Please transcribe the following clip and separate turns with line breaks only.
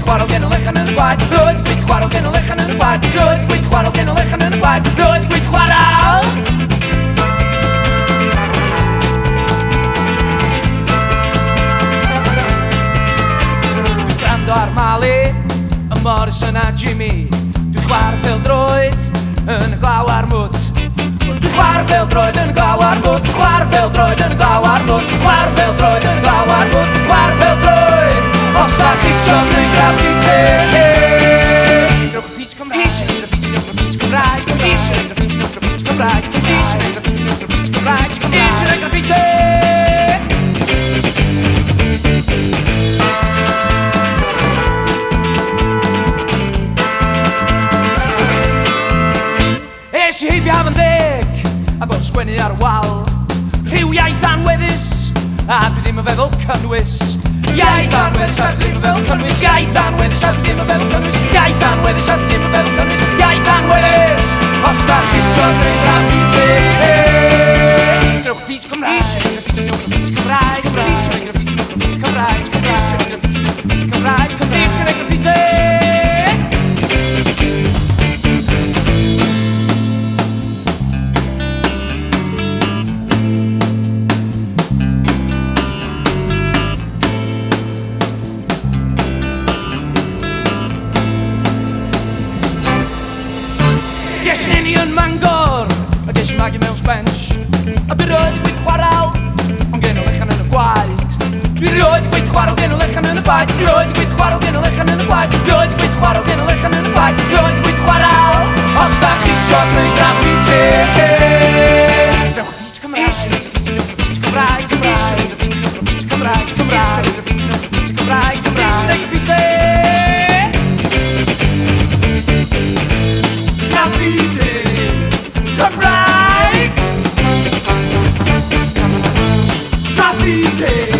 chwarel gen o lechan yn y gwaed. Roedd gwyth chwarel gen o lechan yn y gwaed. Roedd gwyth chwarel gen o lechan yn y gwaed. Roedd gwyth chwarel. Dwi'n gwrando ar Mali, y Morrison a Jimmy. Dwi'n chwar pêl-droed yn y glaw ar mwd. Dwi'n chwar pêl-droed yn y glaw ar mwd. Chwar pêl-droed yn y glaw ar mwd. Chwar pêl-droed yn y glaw ar mwd. Chwar pêl-droed. Os da chi isio gwneud graffiti. Rowch y beat Cymraeg. Isio gwneud graffiti, rowch y beat Cymraeg. Isio gwneud graffiti, rowch y beat Cymraeg. Isio gwneud graffiti, rowch y beat Cymraeg. Isio gwneud graffiti. Es i heibio haf yn ddeg ac o'n sgwennu ar y wal rhyw iaith anweddus a dwi ddim yn feddwl cynnwys. Iaith anweddus a dwi ddim yn feddwl cynnwys. Iaith anweddus a dwi ddim yn feddwl cynnwys. Iaith anweddus a dwi ddim yn feddwl cynnwys. Iaith anweddus. Os da chi isio gwneud graffiti. Rowch y beat Cymraeg. Isio gwneud graffiti, rowch y beat Cymraeg. Isio gwneud graffiti, rowch y beat Cymraeg. Isio gwneud graffiti, rowch y beat Cymraeg. Isio gwneud graffiti. Ges i neni yn Mangor, a ges i magu mewn sbench. A dwi roed i gweith chwarel, ond gen o lechan yn y gwaed. Dwi roed i gweith chwarel gen o lechan yn y gwaed. Dwi roed i gweith chwarel gen o lechan yn y gwaed. Dwi roed i gweith chwarel gen o lechan yn y gwaed. Dwi roed i gweith chwarel, os da chi isio gwneud graffiti. Rowch y beat Cymraeg. Isio gwneud graffiti, rowch y beat Cymraeg. Isio gwneud graffiti, rowch y beat Cymraeg. Isio gwneud graffiti, rowch y beat Cymraeg. Isio gwneud graffiti. Graffiti Cymraeg. Graffiti